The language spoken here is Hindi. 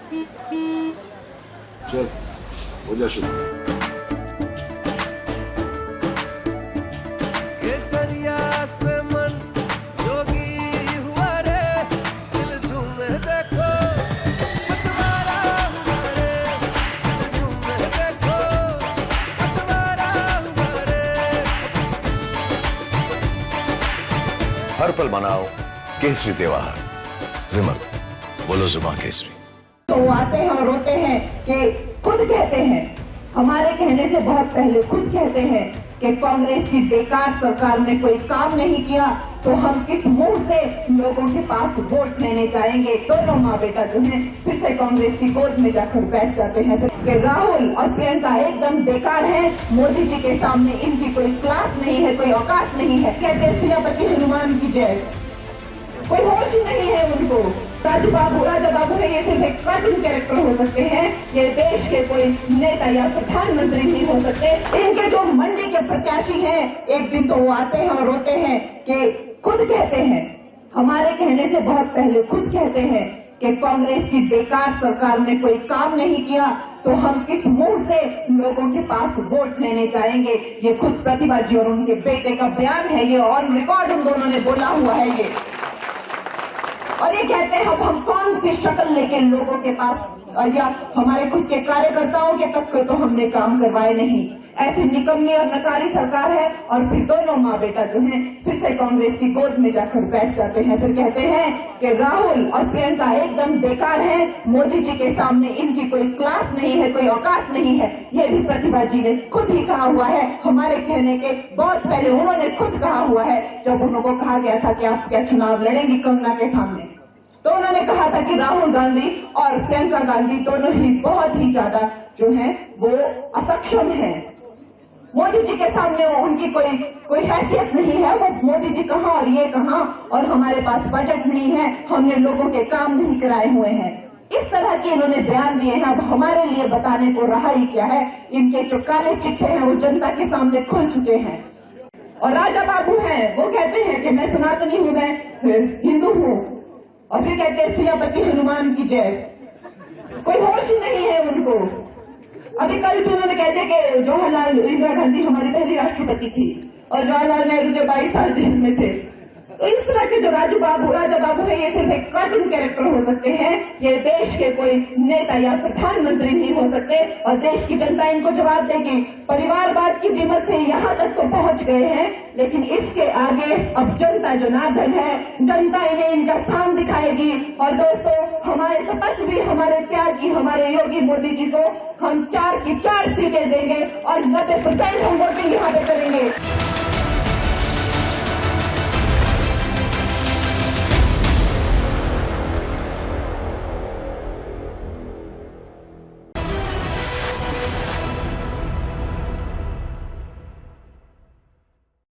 चल हो जा शुरू। केसरिया से मन जोगी हुआ रे, दिल झूमे देखो पतवारा हुआ रे, दिल झूमे देखो पतवारा हुआ रे। हर पल मनाओ केसरी त्योहार। विमल बोलो जुबान केसरी। तो वो आते हैं और रोते हैं कि खुद कहते हैं, हमारे कहने से बहुत पहले खुद कहते हैं कि कांग्रेस की बेकार सरकार ने कोई काम नहीं किया, तो हम किस मुंह से लोगों के पास वोट लेने जाएंगे। दोनों माँ बेटा जो हैं फिर से कांग्रेस की गोद में जाकर बैठ जाते हैं कि राहुल और प्रियंका एकदम बेकार हैं, मोदी जी के सामने इनकी कोई क्लास नहीं है, कोई औकात नहीं है। कहते हैं सियापति हनुमान की जय, कोई होश ही नहीं है उनको। राजा बाबू है, ये सिर्फ एक कार्टून कैरेक्टर हो सकते हैं, ये देश के कोई नेता या प्रधानमंत्री नहीं हो सकते। इनके जो मंडी के प्रत्याशी हैं, एक दिन तो वो आते हैं और रोते हैं कि खुद कहते हैं, हमारे कहने से बहुत पहले खुद कहते हैं कि कांग्रेस की बेकार सरकार ने कोई काम नहीं किया, तो हम किस मुंह से लोगों के पास वोट लेने जाएंगे। ये खुद प्रतिभा जी और उनके बेटे का बयान है ये, और रिकॉर्ड उन दोनों ने बोला हुआ है ये। और ये कहते हैं अब हम कौन सी शक्ल लेके लोगों के पास, या हमारे खुद के कार्यकर्ताओं के तक तो हमने काम करवाए नहीं। ऐसी निकम्मी और नकारी सरकार है, और फिर दोनों माँ बेटा जो हैं फिर से कांग्रेस की गोद में जाकर बैठ जाते हैं। फिर कहते हैं कि राहुल और प्रियंका एकदम बेकार हैं, मोदी जी के सामने इनकी कोई क्लास नहीं है, कोई औकात नहीं है। ये भी प्रतिभा जी ने खुद ही कहा हुआ है, हमारे कहने के बहुत पहले उन्होंने खुद कहा हुआ है। जब उनको कहा गया था कि आप क्या चुनाव लड़ेंगी कंगना के सामने, तो उन्होंने कहा था कि राहुल गांधी और प्रियंका गांधी दोनों ही बहुत ही ज्यादा जो हैं वो असक्षम हैं, मोदी जी के सामने उनकी कोई हैसियत नहीं है। वो मोदी जी कहाँ और ये कहाँ, और हमारे पास बजट नहीं है, हमने लोगों के काम नहीं कराए हुए हैं। इस तरह के इन्होंने बयान दिए हैं। अब हमारे लिए बताने को रहा ही क्या है, इनके जो काले चिट्ठे हैं वो जनता के सामने खुल चुके हैं। और राजा बाबू हैं, वो कहते हैं कि मैं सनातनी हूँ, मैं हिंदू हूँ, और फिर कहते हैं सियापति हनुमान की जय, कोई होश ही नहीं है उनको। अभी कल भी उन्होंने कह दिया कि जवाहरलाल इंदिरा गांधी हमारी पहली राष्ट्रपति थी, और जवाहरलाल नेहरू जो 22 साल जेल में थे। तो इस तरह के जो राजा बाबू है, ये सिर्फ एक कार्टून कैरेक्टर हो सकते हैं, ये देश के कोई नेता या प्रधानमंत्री नहीं हो सकते। और देश की जनता इनको जवाब देगी। परिवारवाद की दिमक से यहाँ तक तो पहुंच गए हैं, लेकिन इसके आगे अब जनता जनार्दन है, जनता इन्हें इनका स्थान दिखाएगी। और दोस्तों, हमारे तपस्वी, हमारे त्यागी, हमारे योगी मोदी जी को हम 4 की 4 सीटें देंगे, और 90% हम वोटिंग यहाँ पे करेंगे।